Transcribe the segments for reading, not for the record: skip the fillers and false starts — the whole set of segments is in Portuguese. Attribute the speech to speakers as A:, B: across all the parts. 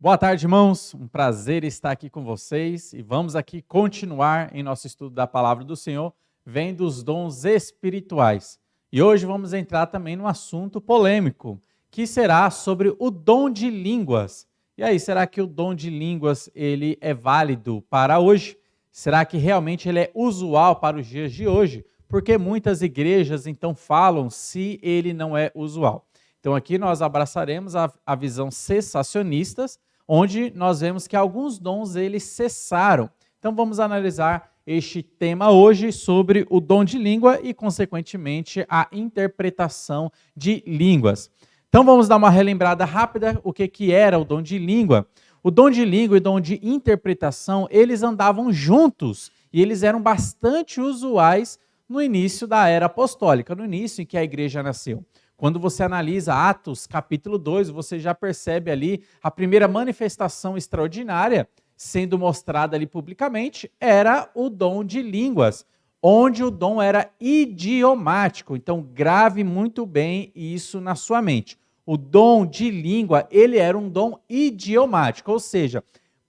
A: Boa tarde, irmãos. Um prazer estar aqui com vocês e vamos aqui continuar em nosso estudo da Palavra do Senhor, vendo os dons espirituais. E hoje vamos entrar também num assunto polêmico, que será sobre o dom de línguas. E aí, será que o dom de línguas ele é válido para hoje? Será que realmente ele é usual para os dias de hoje? Porque muitas igrejas então falam se ele não é usual. Então aqui nós abraçaremos a visão cessacionistas, onde nós vemos que alguns dons eles cessaram. Então vamos analisar este tema hoje sobre o dom de língua e, consequentemente, a interpretação de línguas. Então vamos dar uma relembrada rápida o que era o dom de língua. O dom de língua e o dom de interpretação, eles andavam juntos e eles eram bastante usuais no início da era apostólica, no início em que a igreja nasceu. Quando você analisa Atos capítulo 2, você já percebe ali a primeira manifestação extraordinária sendo mostrada ali publicamente, era o dom de línguas, onde o dom era idiomático. Então, grave muito bem isso na sua mente. O dom de língua, ele era um dom idiomático, ou seja,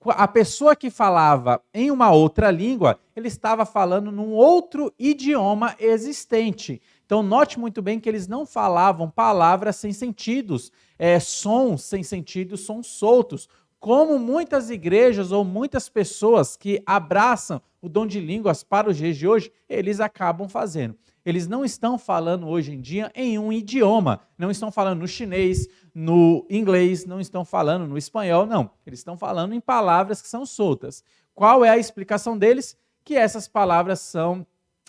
A: a pessoa que falava em uma outra língua, ele estava falando num outro idioma existente. Então, note muito bem que eles não falavam palavras sem sentidos, sons sem sentido, sons soltos, como muitas igrejas ou muitas pessoas que abraçam o dom de línguas para os dias de hoje, eles acabam fazendo. Eles não estão falando hoje em dia em um idioma, não estão falando no chinês, no inglês, não estão falando no espanhol, não. Eles estão falando em palavras que são soltas. Qual é a explicação deles? Que essas palavras são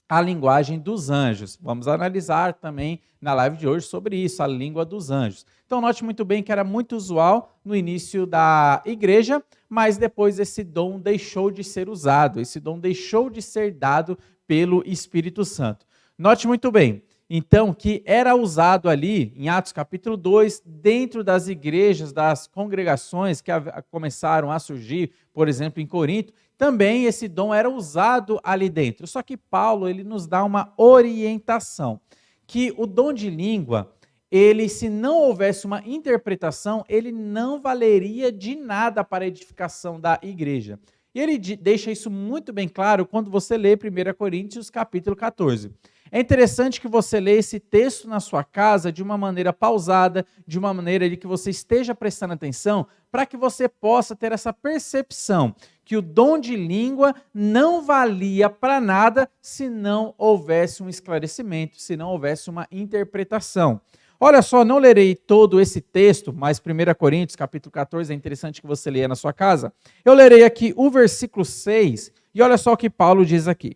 A: a linguagem dos anjos. Vamos analisar também na live de hoje sobre isso, a língua dos anjos. Então note muito bem que era muito usual no início da igreja, mas depois esse dom deixou de ser usado, esse dom deixou de ser dado pelo Espírito Santo. Note muito bem, então, que era usado ali, em Atos capítulo 2, dentro das igrejas, das congregações que começaram a surgir, por exemplo, em Corinto, também esse dom era usado ali dentro. Só que Paulo, ele nos dá uma orientação, que o dom de língua, ele, se não houvesse uma interpretação, ele não valeria de nada para a edificação da igreja. E ele deixa isso muito bem claro quando você lê 1 Coríntios capítulo 14. É interessante que você leia esse texto na sua casa de uma maneira pausada, de uma maneira de que você esteja prestando atenção, para que você possa ter essa percepção que o dom de língua não valia para nada se não houvesse um esclarecimento, se não houvesse uma interpretação. Olha só, não lerei todo esse texto, mas 1 Coríntios capítulo 14 é interessante que você leia na sua casa. Eu lerei aqui o versículo 6 e olha só o que Paulo diz aqui.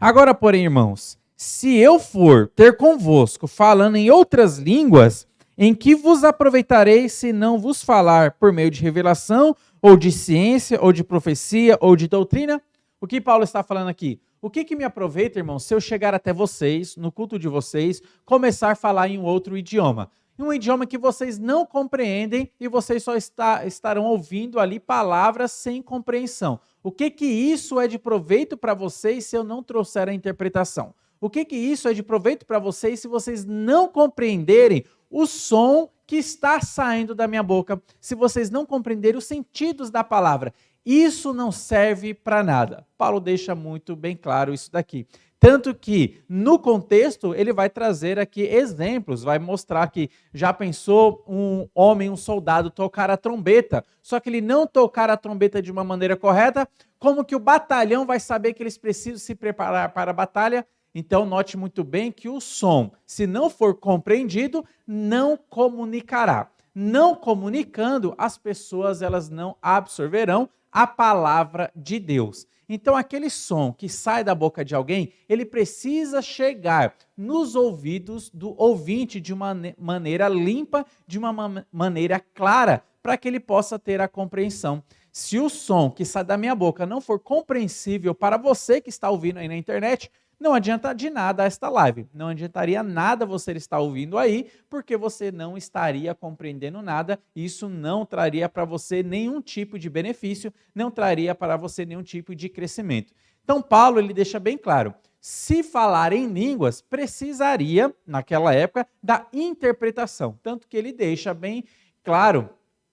A: Agora, porém, irmãos, se eu for ter convosco falando em outras línguas, em que vos aproveitarei se não vos falar por meio de revelação, ou de ciência, ou de profecia, ou de doutrina? O que Paulo está falando aqui? O que me aproveita, irmãos, se eu chegar até vocês, no culto de vocês, começar a falar em um outro idioma? Um idioma que vocês não compreendem e vocês só estarão ouvindo ali palavras sem compreensão. O que isso é de proveito para vocês se eu não trouxer a interpretação? O que isso é de proveito para vocês se vocês não compreenderem o som que está saindo da minha boca, se vocês não compreenderem os sentidos da palavra? Isso não serve para nada. Paulo deixa muito bem claro isso daqui. Tanto que, no contexto, ele vai trazer aqui exemplos, vai mostrar que já pensou um homem, um soldado, tocar a trombeta, só que ele não tocar a trombeta de uma maneira correta, como que o batalhão vai saber que eles precisam se preparar para a batalha? Então, note muito bem que o som, se não for compreendido, não comunicará. Não comunicando, as pessoas elas não absorverão a palavra de Deus. Então, aquele som que sai da boca de alguém, ele precisa chegar nos ouvidos do ouvinte de uma maneira limpa, de uma maneira clara, para que ele possa ter a compreensão. Se o som que sai da minha boca não for compreensível para você que está ouvindo aí na internet, não adianta de nada esta live, não adiantaria nada você estar ouvindo aí, porque você não estaria compreendendo nada, isso não traria para você nenhum tipo de benefício, não traria para você nenhum tipo de crescimento. Então Paulo ele deixa bem claro, se falar em línguas, precisaria, naquela época, da interpretação, tanto que ele deixa bem claro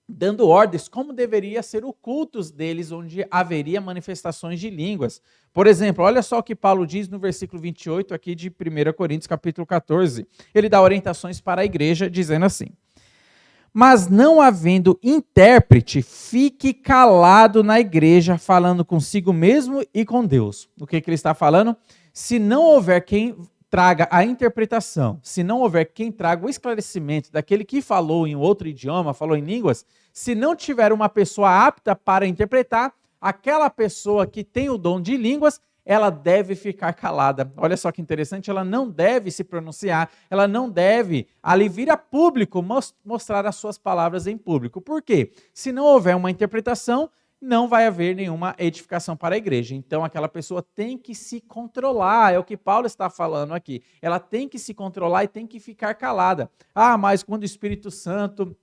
A: dando ordens como deveria ser o culto deles, onde haveria manifestações de línguas. Por exemplo, olha só o que Paulo diz no versículo 28 aqui de 1 Coríntios, capítulo 14. Ele dá orientações para a igreja, dizendo assim: mas não havendo intérprete, fique calado na igreja, falando consigo mesmo e com Deus. O que ele está falando? Se não houver quem traga a interpretação, se não houver quem traga o esclarecimento daquele que falou em outro idioma, falou em línguas, se não tiver uma pessoa apta para interpretar, aquela pessoa que tem o dom de línguas, ela deve ficar calada. Olha só que interessante, ela não deve se pronunciar, ela não deve ali vir a público mostrar as suas palavras em público. Por quê? Se não houver uma interpretação, não vai haver nenhuma edificação para a igreja. Então, aquela pessoa tem que se controlar, é o que Paulo está falando aqui. Ela tem que se controlar e tem que ficar calada. Ah, mas quando o Espírito Santo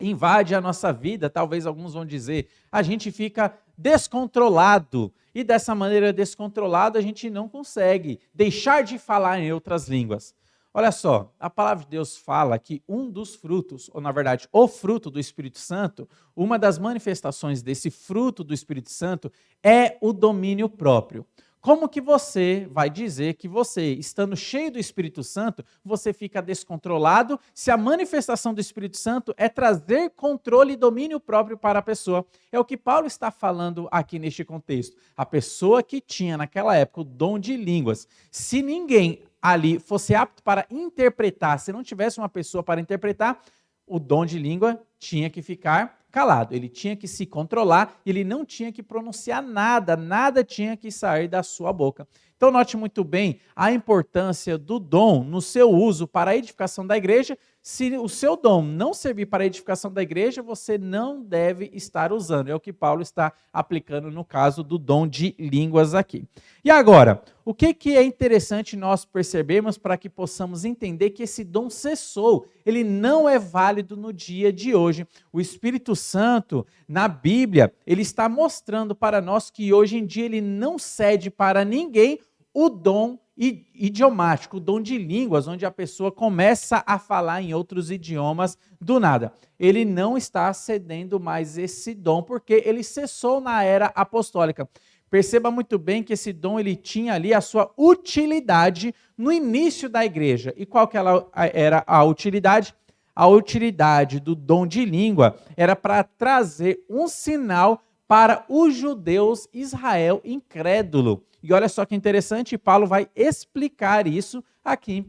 A: invade a nossa vida, talvez alguns vão dizer, a gente fica descontrolado. E dessa maneira descontrolada, a gente não consegue deixar de falar em outras línguas. Olha só, a palavra de Deus fala que um dos frutos, ou na verdade, o fruto do Espírito Santo, uma das manifestações desse fruto do Espírito Santo é o domínio próprio. Como que você vai dizer que você, estando cheio do Espírito Santo, você fica descontrolado se a manifestação do Espírito Santo é trazer controle e domínio próprio para a pessoa? É o que Paulo está falando aqui neste contexto. A pessoa que tinha naquela época o dom de línguas, se ninguém ali fosse apto para interpretar, se não tivesse uma pessoa para interpretar, o dom de língua tinha que ficar calado, ele tinha que se controlar, ele não tinha que pronunciar nada, nada tinha que sair da sua boca. Então note muito bem a importância do dom no seu uso para a edificação da igreja. Se o seu dom não servir para a edificação da igreja, você não deve estar usando. É o que Paulo está aplicando no caso do dom de línguas aqui. E agora, o que é interessante nós percebermos para que possamos entender que esse dom cessou, ele não é válido no dia de hoje. O Espírito Santo, na Bíblia, ele está mostrando para nós que hoje em dia ele não cede para ninguém o dom idiomático, o dom de línguas, onde a pessoa começa a falar em outros idiomas do nada. Ele não está cedendo mais esse dom, porque ele cessou na era apostólica. Perceba muito bem que esse dom ele tinha ali a sua utilidade no início da igreja. E qual que era a utilidade? A utilidade do dom de língua era para trazer um sinal para os judeus Israel incrédulo. E olha só que interessante, Paulo vai explicar isso aqui em 1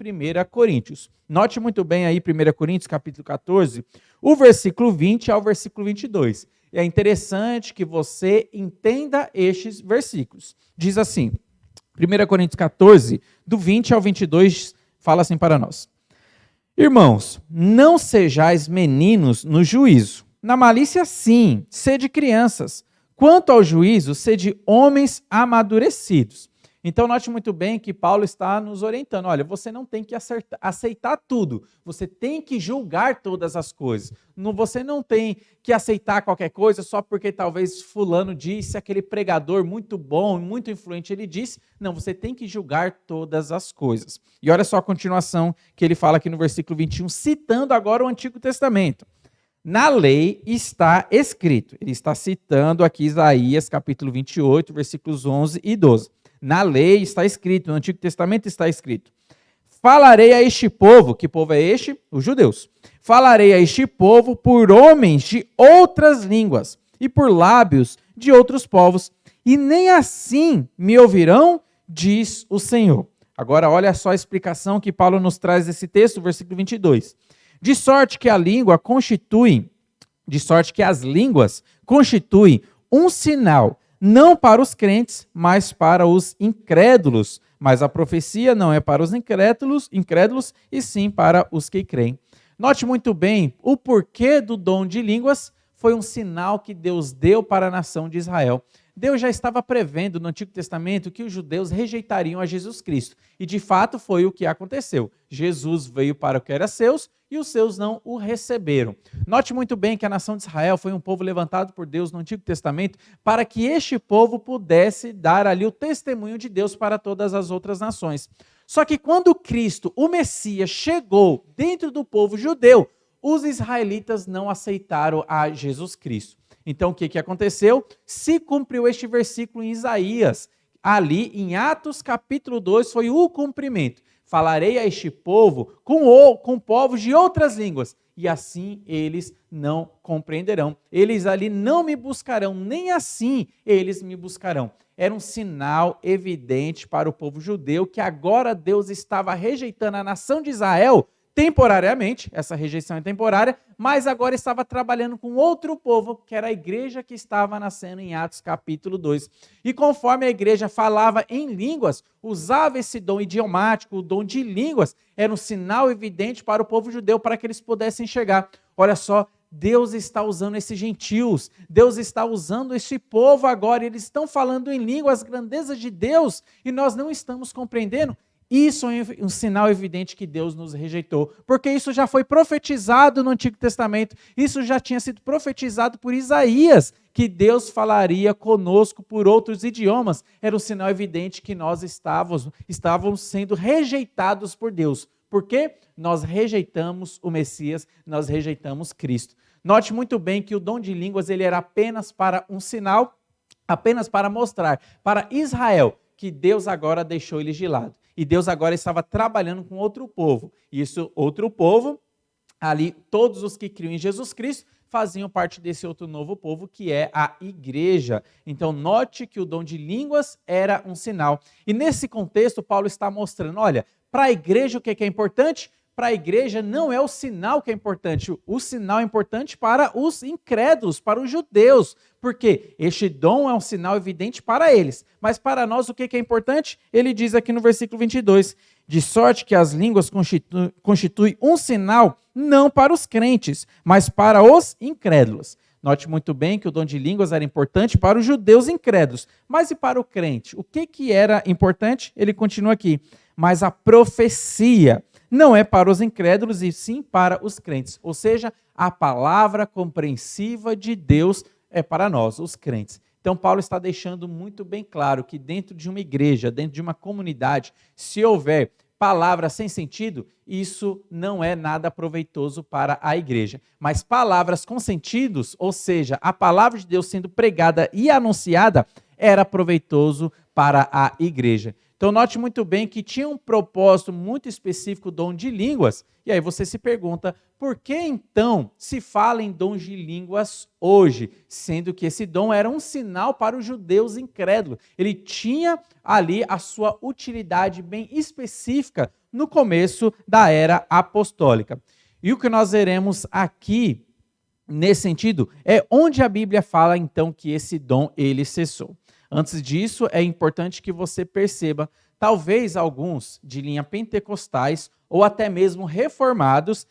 A: Coríntios. Note muito bem aí 1 Coríntios, capítulo 14, o versículo 20 ao versículo 22. E é interessante que você entenda estes versículos. Diz assim, 1 Coríntios 14, do 20 ao 22, fala assim para nós. Irmãos, não sejais meninos no juízo. Na malícia, sim, sede crianças. Quanto ao juízo, sede homens amadurecidos. Então, note muito bem que Paulo está nos orientando. Olha, você não tem que aceitar tudo. Você tem que julgar todas as coisas. Você não tem que aceitar qualquer coisa só porque talvez fulano disse, aquele pregador muito bom, muito influente, ele disse. Não, você tem que julgar todas as coisas. E olha só a continuação que ele fala aqui no versículo 21, citando agora o Antigo Testamento. Na lei está escrito, ele está citando aqui Isaías capítulo 28, versículos 11 e 12. Na lei está escrito, no Antigo Testamento está escrito, falarei a este povo, que povo é este? Os judeus. Falarei a este povo por homens de outras línguas e por lábios de outros povos, e nem assim me ouvirão, diz o Senhor. Agora olha só a explicação que Paulo nos traz desse texto, versículo 22. De sorte que as línguas constituem um sinal, não para os crentes, mas para os incrédulos. Mas a profecia não é para os incrédulos, e sim para os que creem. Note muito bem, o porquê do dom de línguas foi um sinal que Deus deu para a nação de Israel. Deus já estava prevendo no Antigo Testamento que os judeus rejeitariam a Jesus Cristo. E de fato foi o que aconteceu. Jesus veio para o que era seus e os seus não o receberam. Note muito bem que a nação de Israel foi um povo levantado por Deus no Antigo Testamento para que este povo pudesse dar ali o testemunho de Deus para todas as outras nações. Só que quando Cristo, o Messias, chegou dentro do povo judeu, os israelitas não aceitaram a Jesus Cristo. Então, o que aconteceu? Se cumpriu este versículo em Isaías. Ali, em Atos capítulo 2, foi o cumprimento. Falarei a este povo com povos de outras línguas, e assim eles não compreenderão. Eles ali não me buscarão, nem assim eles me buscarão. Era um sinal evidente para o povo judeu que agora Deus estava rejeitando a nação de Israel temporariamente, essa rejeição é temporária, mas agora estava trabalhando com outro povo, que era a igreja que estava nascendo em Atos capítulo 2. E conforme a igreja falava em línguas, usava esse dom idiomático, o dom de línguas, era um sinal evidente para o povo judeu, para que eles pudessem enxergar. Olha só, Deus está usando esses gentios, Deus está usando esse povo agora, eles estão falando em língua as grandezas de Deus, e nós não estamos compreendendo. Isso é um sinal evidente que Deus nos rejeitou, porque isso já foi profetizado no Antigo Testamento, isso já tinha sido profetizado por Isaías, que Deus falaria conosco por outros idiomas. Era um sinal evidente que nós estávamos sendo rejeitados por Deus. Por quê? Nós rejeitamos o Messias, nós rejeitamos Cristo. Note muito bem que o dom de línguas ele era apenas para um sinal, apenas para mostrar para Israel que Deus agora deixou eles de lado. E Deus agora estava trabalhando com outro povo. Isso, outro povo, ali todos os que criam em Jesus Cristo faziam parte desse outro novo povo, que é a igreja. Então, note que o dom de línguas era um sinal. E nesse contexto, Paulo está mostrando, olha, para a igreja o que é importante? Para a igreja não é o sinal que é importante, o sinal é importante para os incrédulos, para os judeus, porque este dom é um sinal evidente para eles, mas para nós o que é importante? Ele diz aqui no versículo 22, de sorte que as línguas constituem um sinal não para os crentes, mas para os incrédulos. Note muito bem que o dom de línguas era importante para os judeus incrédulos, mas e para o crente? O que era importante? Ele continua aqui, mas a profecia não é para os incrédulos e sim para os crentes. Ou seja, a palavra compreensiva de Deus é para nós, os crentes. Então, Paulo está deixando muito bem claro que dentro de uma igreja, dentro de uma comunidade, se houver palavras sem sentido, isso não é nada proveitoso para a igreja. Mas palavras com sentidos, ou seja, a palavra de Deus sendo pregada e anunciada, era proveitoso para a igreja. Então, note muito bem que tinha um propósito muito específico, o dom de línguas. E aí você se pergunta, por que então se fala em dom de línguas hoje? Sendo que esse dom era um sinal para os judeus incrédulos. Ele tinha ali a sua utilidade bem específica no começo da era apostólica. E o que nós veremos aqui, nesse sentido, é onde a Bíblia fala então que esse dom ele cessou. Antes disso, é importante que você perceba, talvez alguns de linha pentecostais ou até mesmo reformados,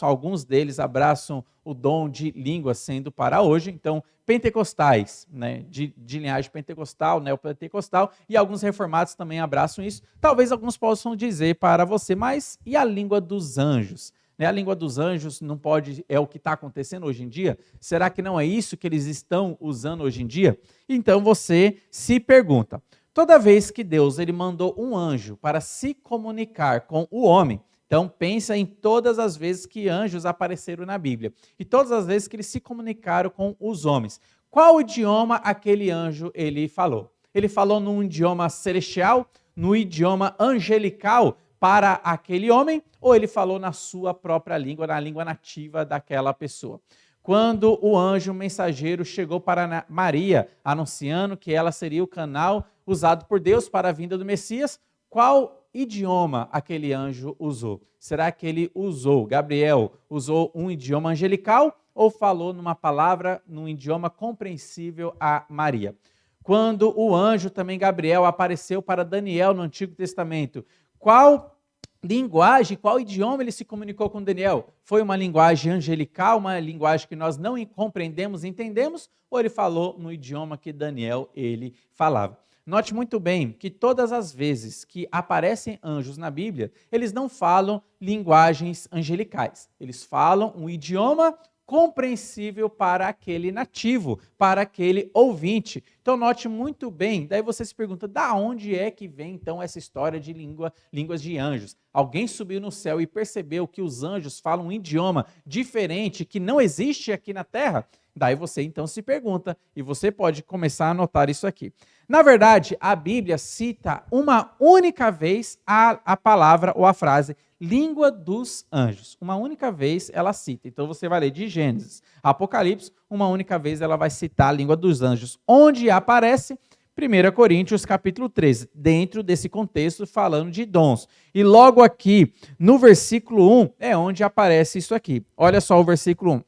A: alguns deles abraçam o dom de língua sendo para hoje. Então, pentecostais, né, de linhagem pentecostal, neopentecostal, e alguns reformados também abraçam isso. Talvez alguns possam dizer para você, mas e a língua dos anjos? A língua dos anjos não pode, é o que está acontecendo hoje em dia? Será que não é isso que eles estão usando hoje em dia? Então você se pergunta, toda vez que Deus ele mandou um anjo para se comunicar com o homem, então pensa em todas as vezes que anjos apareceram na Bíblia, e todas as vezes que eles se comunicaram com os homens, qual idioma aquele anjo ele falou? Ele falou num idioma celestial, no idioma angelical, para aquele homem, ou ele falou na sua própria língua, na língua nativa daquela pessoa. Quando o anjo mensageiro chegou para Maria, anunciando que ela seria o canal usado por Deus para a vinda do Messias, qual idioma aquele anjo usou? Será que ele usou, Gabriel, usou um idioma angelical ou falou numa palavra, num idioma compreensível a Maria? Quando o anjo também Gabriel apareceu para Daniel no Antigo Testamento, qual linguagem, qual idioma ele se comunicou com Daniel? Foi uma linguagem angelical, uma linguagem que nós não compreendemos, entendemos, ou ele falou no idioma que Daniel ele falava? Note muito bem que todas as vezes que aparecem anjos na Bíblia, eles não falam linguagens angelicais. Eles falam um idioma compreensível para aquele nativo, para aquele ouvinte. Então note muito bem, daí você se pergunta, da onde é que vem então essa história de línguas de anjos? Alguém subiu no céu e percebeu que os anjos falam um idioma diferente que não existe aqui na terra? Daí você então se pergunta, e você pode começar a anotar isso aqui. Na verdade, a Bíblia cita uma única vez a palavra ou a frase língua dos anjos. Uma única vez ela cita. Então você vai ler de Gênesis a Apocalipse, uma única vez ela vai citar a língua dos anjos. Onde aparece 1 Coríntios capítulo 13, dentro desse contexto falando de dons. E logo aqui, no versículo 1, é onde aparece isso aqui. Olha só o versículo 1.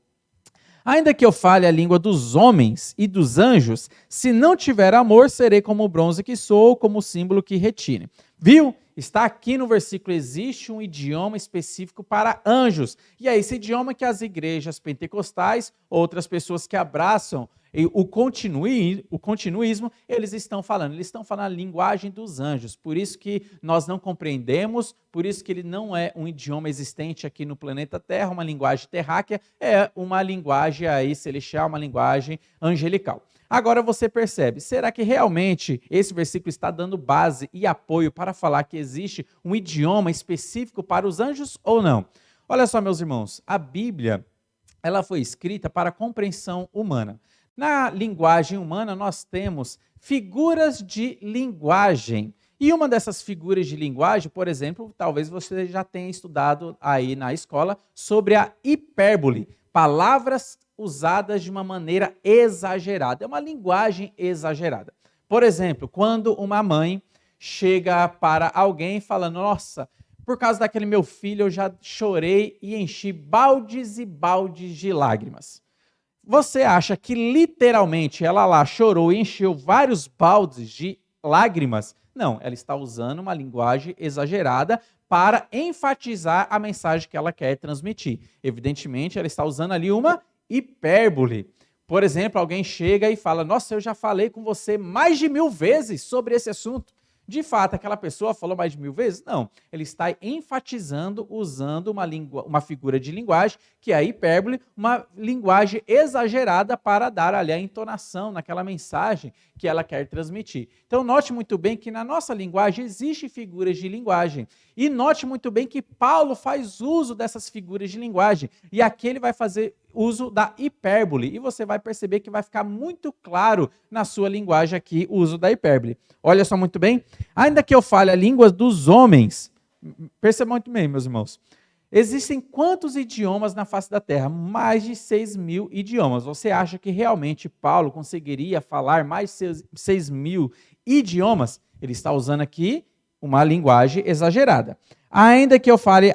A: Ainda que eu fale a língua dos homens e dos anjos, se não tiver amor, serei como o bronze que sou, como o símbolo que retine. Viu? Está aqui no versículo, existe um idioma específico para anjos. E é esse idioma que as igrejas pentecostais, outras pessoas que abraçam o continuismo, eles estão falando a linguagem dos anjos. Por isso que nós não compreendemos, por isso que ele não é um idioma existente aqui no planeta Terra, uma linguagem terráquea, é uma linguagem aí celestial, uma linguagem angelical. Agora você percebe, será que realmente esse versículo está dando base e apoio para falar que existe um idioma específico para os anjos ou não? Olha só, meus irmãos, a Bíblia, ela foi escrita para a compreensão humana. Na linguagem humana, nós temos figuras de linguagem. E uma dessas figuras de linguagem, por exemplo, talvez você já tenha estudado aí na escola sobre a hipérbole, palavras usadas de uma maneira exagerada. É uma linguagem exagerada. Por exemplo, quando uma mãe chega para alguém falando, nossa, por causa daquele meu filho eu já chorei e enchi baldes e baldes de lágrimas. Você acha que literalmente ela lá chorou e encheu vários baldes de lágrimas? Não, ela está usando uma linguagem exagerada para enfatizar a mensagem que ela quer transmitir. Evidentemente, ela está usando ali uma hipérbole. Por exemplo, alguém chega e fala, nossa, eu já falei com você mais de 1000 vezes sobre esse assunto. De fato, aquela pessoa falou mais de 1000 vezes? Não. Ele está enfatizando, usando uma figura de linguagem, que é a hipérbole, uma linguagem exagerada para dar ali a entonação naquela mensagem que ela quer transmitir. Então, note muito bem que na nossa linguagem existem figuras de linguagem. E note muito bem que Paulo faz uso dessas figuras de linguagem. E aqui ele vai fazer uso da hipérbole. E você vai perceber que vai ficar muito claro na sua linguagem aqui o uso da hipérbole. Olha só muito bem. Ainda que eu fale a língua dos homens, perceba muito bem, meus irmãos, existem quantos idiomas na face da terra? Mais de 6.000 idiomas. Você acha que realmente Paulo conseguiria falar mais de 6.000 idiomas? Ele está usando aqui uma linguagem exagerada. Ainda que eu fale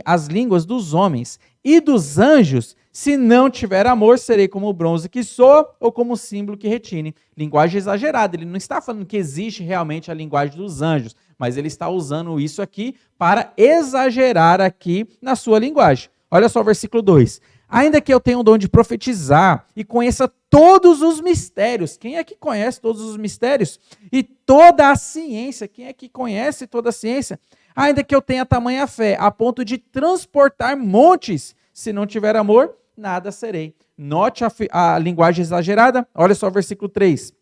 A: as línguas dos homens e dos anjos, se não tiver amor, serei como o bronze que sou ou como o símbolo que retine. Linguagem exagerada. Ele não está falando que existe realmente a linguagem dos anjos, mas ele está usando isso aqui para exagerar aqui na sua linguagem. Olha só o versículo 2. Ainda que eu tenha o dom de profetizar e conheça todos os mistérios. Quem é que conhece todos os mistérios? E toda a ciência. Quem é que conhece toda a ciência? Ainda que eu tenha tamanha fé, a ponto de transportar montes. Se não tiver amor, nada serei. Note a linguagem exagerada. Olha só o versículo 3.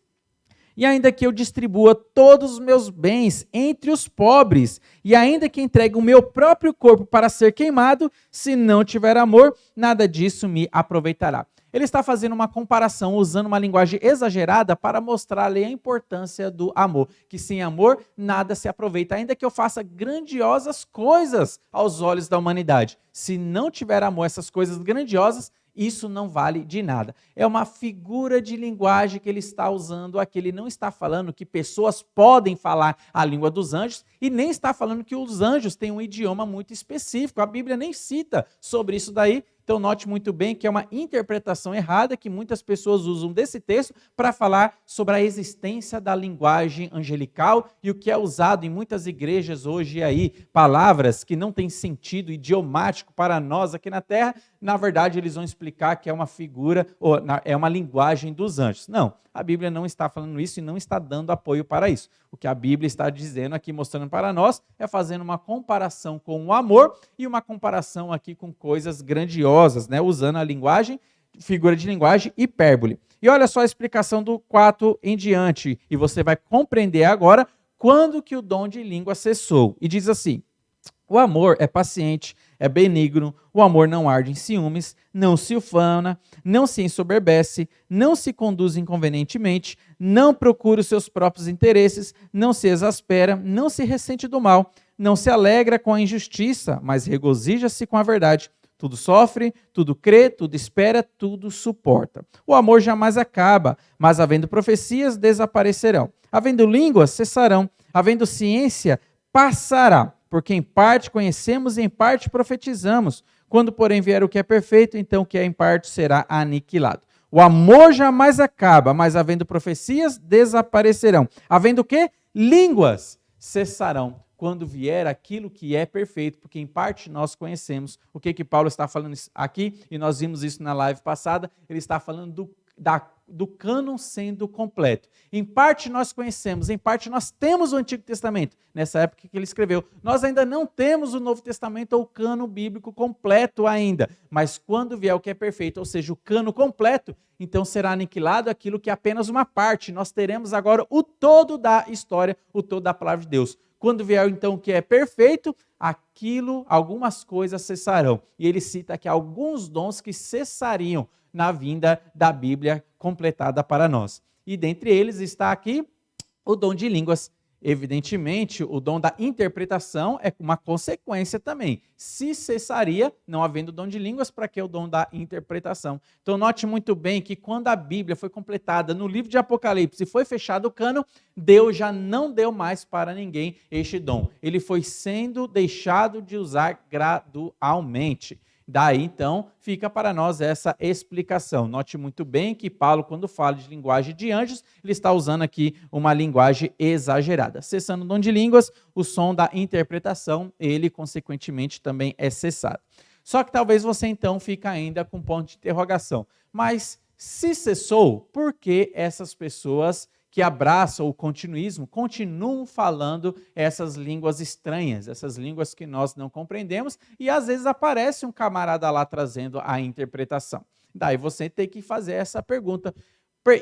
A: E ainda que eu distribua todos os meus bens entre os pobres, e ainda que entregue o meu próprio corpo para ser queimado, se não tiver amor, nada disso me aproveitará. Ele está fazendo uma comparação, usando uma linguagem exagerada para mostrar ali a importância do amor. Que sem amor, nada se aproveita. Ainda que eu faça grandiosas coisas aos olhos da humanidade. Se não tiver amor, essas coisas grandiosas, isso não vale de nada. É uma figura de linguagem que ele está usando aqui. Ele não está falando que pessoas podem falar a língua dos anjos e nem está falando que os anjos têm um idioma muito específico. A Bíblia nem cita sobre isso daí. Então note muito bem que é uma interpretação errada que muitas pessoas usam desse texto para falar sobre a existência da linguagem angelical e o que é usado em muitas igrejas hoje aí, palavras que não têm sentido idiomático para nós aqui na Terra, na verdade eles vão explicar que é uma figura, ou é uma linguagem dos anjos. Não, a Bíblia não está falando isso e não está dando apoio para isso. O que a Bíblia está dizendo aqui, mostrando para nós, é fazendo uma comparação com o amor e uma comparação aqui com coisas grandiosas, né? Usando a linguagem, figura de linguagem, hipérbole. E olha só a explicação do 4 em diante, e você vai compreender agora quando que o dom de língua cessou. E diz assim: o amor é paciente, é benigno, o amor não arde em ciúmes, não se ufana, não se ensoberbece, não se conduz inconvenientemente, não procura os seus próprios interesses, não se exaspera, não se ressente do mal, não se alegra com a injustiça, mas regozija-se com a verdade. Tudo sofre, tudo crê, tudo espera, tudo suporta. O amor jamais acaba, mas havendo profecias, desaparecerão. Havendo línguas, cessarão. Havendo ciência, passará. Porque em parte conhecemos e em parte profetizamos. Quando, porém, vier o que é perfeito, então o que é em parte será aniquilado. O amor jamais acaba, mas havendo profecias, desaparecerão. Havendo o quê? Línguas cessarão. Quando vier aquilo que é perfeito, porque em parte nós conhecemos. O que Paulo está falando aqui, e nós vimos isso na live passada, ele está falando do cânon sendo completo. Em parte nós conhecemos, em parte nós temos o Antigo Testamento, nessa época que ele escreveu. Nós ainda não temos o Novo Testamento ou o cânon bíblico completo ainda, mas quando vier o que é perfeito, ou seja, o cânon completo, então será aniquilado aquilo que é apenas uma parte. Nós teremos agora o todo da história, o todo da palavra de Deus. Quando vier então o que é perfeito, algumas coisas cessarão. E ele cita aqui alguns dons que cessariam na vinda da Bíblia completada para nós. E dentre eles está aqui o dom de línguas. Evidentemente, o dom da interpretação é uma consequência também. Se cessaria, não havendo dom de línguas, para que o dom da interpretação? Então, note muito bem que quando a Bíblia foi completada no livro de Apocalipse e foi fechado o cânon, Deus já não deu mais para ninguém este dom. Ele foi sendo deixado de usar gradualmente. Daí, então, fica para nós essa explicação. Note muito bem que Paulo, quando fala de linguagem de anjos, ele está usando aqui uma linguagem exagerada. Cessando o dom de línguas, o som da interpretação, ele, consequentemente, também é cessado. Só que talvez você, então, fique ainda com ponto de interrogação. Mas, se cessou, por que essas pessoas que abraçam o continuismo continuam falando essas línguas estranhas, essas línguas que nós não compreendemos, e às vezes aparece um camarada lá trazendo a interpretação. Daí você tem que fazer essa pergunta: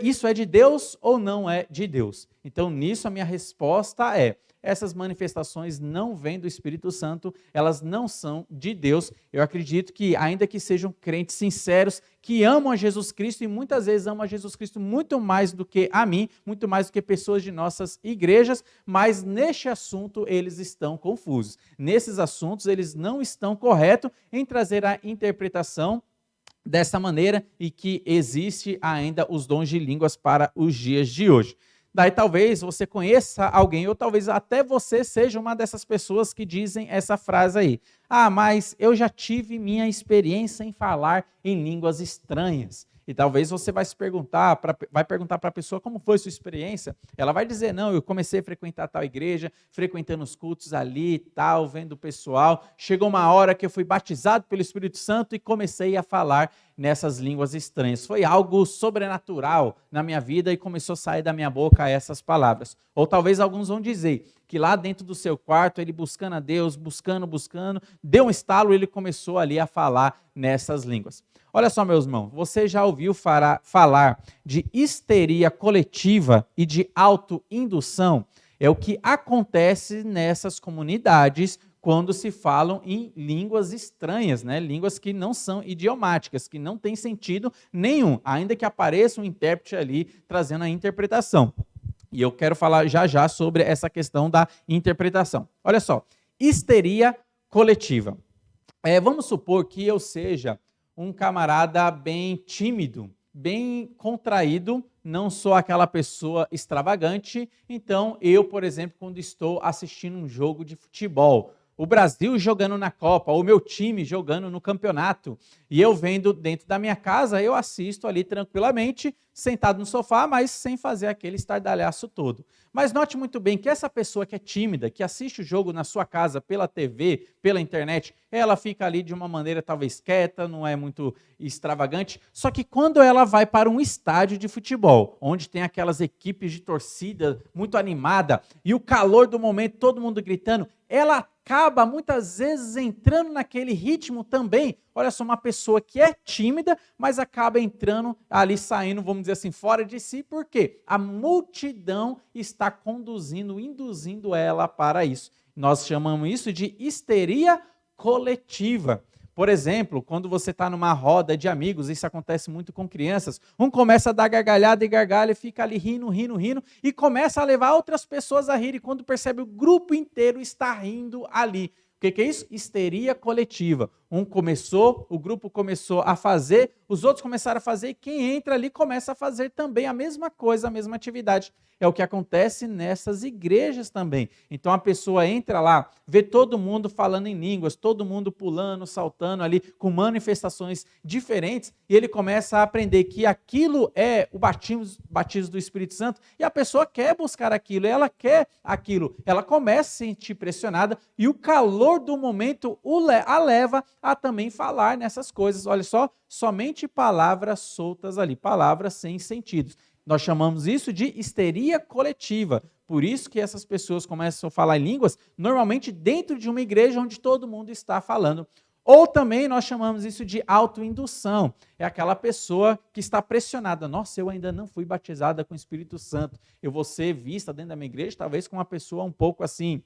A: isso é de Deus ou não é de Deus? Então, nisso a minha resposta é: essas manifestações não vêm do Espírito Santo, elas não são de Deus. Eu acredito que, ainda que sejam crentes sinceros, que amam a Jesus Cristo, e muitas vezes amam a Jesus Cristo muito mais do que a mim, muito mais do que pessoas de nossas igrejas, mas neste assunto eles estão confusos. Nesses assuntos eles não estão corretos em trazer a interpretação dessa maneira, e que existe ainda os dons de línguas para os dias de hoje. Daí talvez você conheça alguém, ou talvez até você seja uma dessas pessoas que dizem essa frase aí: ah, mas eu já tive minha experiência em falar em línguas estranhas. E talvez você vai perguntar para a pessoa como foi sua experiência. Ela vai dizer: não, eu comecei a frequentar tal igreja, frequentando os cultos ali e tal, vendo o pessoal. Chegou uma hora que eu fui batizado pelo Espírito Santo e comecei a falar nessas línguas estranhas. Foi algo sobrenatural na minha vida e começou a sair da minha boca essas palavras. Ou talvez alguns vão dizer que lá dentro do seu quarto, ele buscando a Deus, buscando, deu um estalo e ele começou ali a falar nessas línguas. Olha só, meus irmãos, você já ouviu falar de histeria coletiva e de autoindução? É o que acontece nessas comunidades quando se falam em línguas estranhas, né? Línguas que não são idiomáticas, que não têm sentido nenhum, ainda que apareça um intérprete ali trazendo a interpretação. E eu quero falar já sobre essa questão da interpretação. Olha só, histeria coletiva. Vamos supor que eu seja um camarada bem tímido, bem contraído, não sou aquela pessoa extravagante. Então, eu, por exemplo, quando estou assistindo um jogo de futebol, o Brasil jogando na Copa, ou o meu time jogando no campeonato, e eu vendo dentro da minha casa, eu assisto ali tranquilamente, sentado no sofá, mas sem fazer aquele estardalhaço todo. Mas note muito bem que essa pessoa que é tímida, que assiste o jogo na sua casa pela TV, pela internet, ela fica ali de uma maneira talvez quieta, não é muito extravagante, só que quando ela vai para um estádio de futebol, onde tem aquelas equipes de torcida muito animada, e o calor do momento, todo mundo gritando, ela acaba muitas vezes entrando naquele ritmo também. Olha só, uma pessoa que é tímida, mas acaba entrando ali, saindo, vamos dizer assim, fora de si, porque a multidão está conduzindo, induzindo ela para isso. Nós chamamos isso de histeria coletiva. Por exemplo, quando você está numa roda de amigos, isso acontece muito com crianças, um começa a dar gargalhada e gargalha, e fica ali rindo, e começa a levar outras pessoas a rir, e quando percebe o grupo inteiro está rindo ali. O que é isso? Histeria coletiva. Um começou, o grupo começou a fazer, os outros começaram a fazer, e quem entra ali começa a fazer também a mesma coisa, a mesma atividade. É o que acontece nessas igrejas também. Então a pessoa entra lá, vê todo mundo falando em línguas, todo mundo pulando, saltando ali, com manifestações diferentes, e ele começa a aprender que aquilo é o batismo do Espírito Santo, e a pessoa quer buscar aquilo, ela quer aquilo, ela começa a se sentir pressionada, e o calor do momento a leva a também falar nessas coisas. Olha só, somente palavras soltas ali, palavras sem sentidos. Nós chamamos isso de histeria coletiva. Por isso que essas pessoas começam a falar em línguas, normalmente dentro de uma igreja onde todo mundo está falando. Ou também nós chamamos isso de autoindução. É aquela pessoa que está pressionada. Nossa, eu ainda não fui batizada com o Espírito Santo. Eu vou ser vista dentro da minha igreja, talvez com uma pessoa um pouco assim,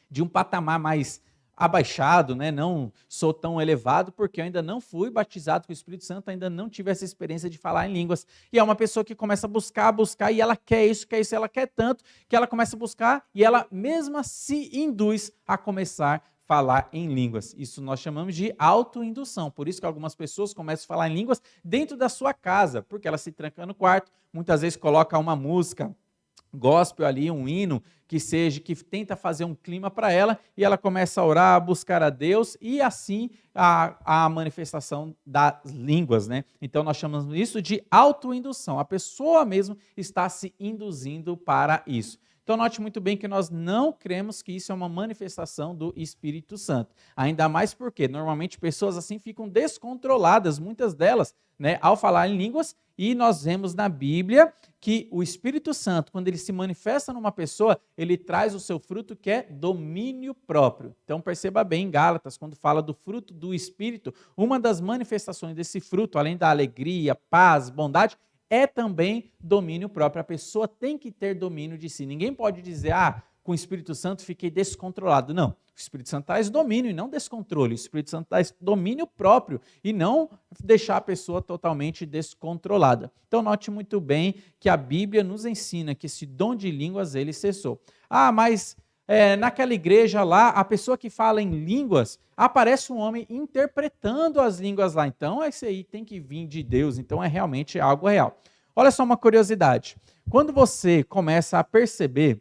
A: de um patamar mais abaixado, né? Não sou tão elevado porque eu ainda não fui batizado com o Espírito Santo, ainda não tive essa experiência de falar em línguas. E é uma pessoa que começa a buscar, e ela quer isso, ela quer tanto, que ela começa a buscar e ela mesma se induz a começar a falar em línguas. Isso nós chamamos de autoindução. Por isso que algumas pessoas começam a falar em línguas dentro da sua casa, porque ela se tranca no quarto, muitas vezes coloca uma música gospel ali, um hino que tenta fazer um clima para ela, e ela começa a orar, a buscar a Deus, e assim a manifestação das línguas, né? Então nós chamamos isso de autoindução. A pessoa mesmo está se induzindo para isso. Então note muito bem que nós não cremos que isso é uma manifestação do Espírito Santo. Ainda mais porque normalmente pessoas assim ficam descontroladas, muitas delas, né, ao falar em línguas, e nós vemos na Bíblia que o Espírito Santo, quando ele se manifesta numa pessoa, ele traz o seu fruto que é domínio próprio. Então perceba bem em Gálatas, quando fala do fruto do Espírito, uma das manifestações desse fruto, além da alegria, paz, bondade, é também domínio próprio. A pessoa tem que ter domínio de si. Ninguém pode dizer, com o Espírito Santo fiquei descontrolado. Não, o Espírito Santo traz domínio e não descontrole. O Espírito Santo traz domínio próprio e não deixar a pessoa totalmente descontrolada. Então note muito bem que a Bíblia nos ensina que esse dom de línguas ele cessou. Mas naquela igreja lá, a pessoa que fala em línguas, aparece um homem interpretando as línguas lá. Então, esse aí tem que vir de Deus. Então, é realmente algo real. Olha só uma curiosidade. Quando você começa a perceber,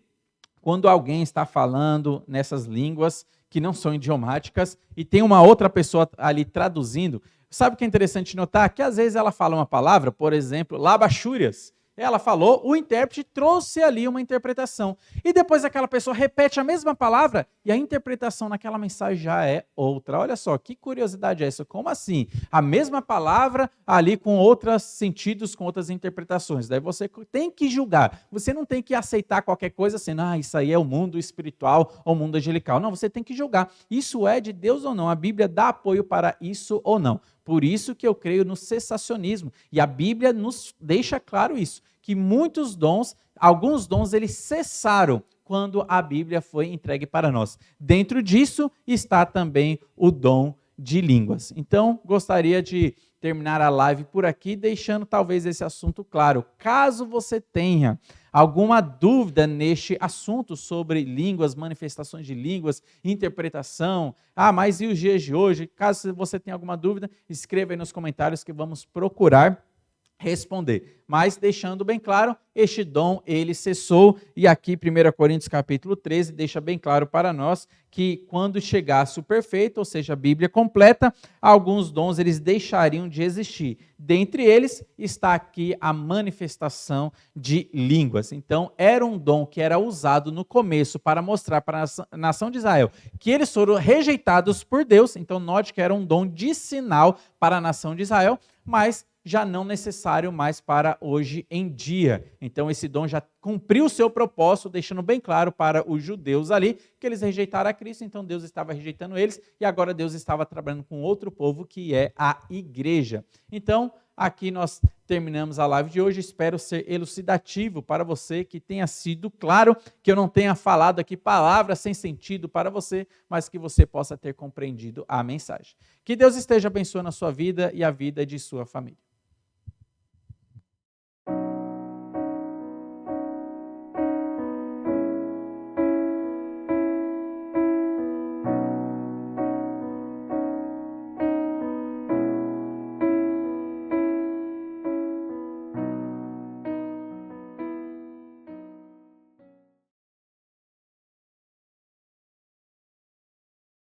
A: quando alguém está falando nessas línguas que não são idiomáticas e tem uma outra pessoa ali traduzindo, sabe o que é interessante notar? Que às vezes ela fala uma palavra, por exemplo, labachúrias. Ela falou, o intérprete trouxe ali uma interpretação. E depois aquela pessoa repete a mesma palavra e a interpretação naquela mensagem já é outra. Olha só, que curiosidade é essa? Como assim? A mesma palavra ali com outros sentidos, com outras interpretações. Daí você tem que julgar. Você não tem que aceitar qualquer coisa assim, isso aí é o mundo espiritual ou o mundo angelical. Não, você tem que julgar. Isso é de Deus ou não? A Bíblia dá apoio para isso ou não? Por isso que eu creio no cessacionismo. E a Bíblia nos deixa claro isso, que muitos dons, alguns dons, eles cessaram quando a Bíblia foi entregue para nós. Dentro disso está também o dom de línguas. Então, gostaria de terminar a live por aqui, deixando talvez esse assunto claro. Caso você tenha alguma dúvida neste assunto sobre línguas, manifestações de línguas, interpretação, mas e os dias de hoje? Caso você tenha alguma dúvida, escreva aí nos comentários que vamos procurar responder. Mas deixando bem claro, este dom ele cessou, e aqui 1 Coríntios capítulo 13 deixa bem claro para nós que quando chegasse o perfeito, ou seja, a Bíblia completa, alguns dons eles deixariam de existir. Dentre eles está aqui a manifestação de línguas. Então, era um dom que era usado no começo para mostrar para a nação de Israel que eles foram rejeitados por Deus. Então, note que era um dom de sinal para a nação de Israel, mas já não necessário mais para hoje em dia. Então, esse dom já cumpriu o seu propósito, deixando bem claro para os judeus ali que eles rejeitaram a Cristo, então Deus estava rejeitando eles, e agora Deus estava trabalhando com outro povo, que é a igreja. Então, aqui nós terminamos a live de hoje. Espero ser elucidativo para você, que tenha sido claro, que eu não tenha falado aqui palavras sem sentido para você, mas que você possa ter compreendido a mensagem. Que Deus esteja abençoando a sua vida e a vida de sua família.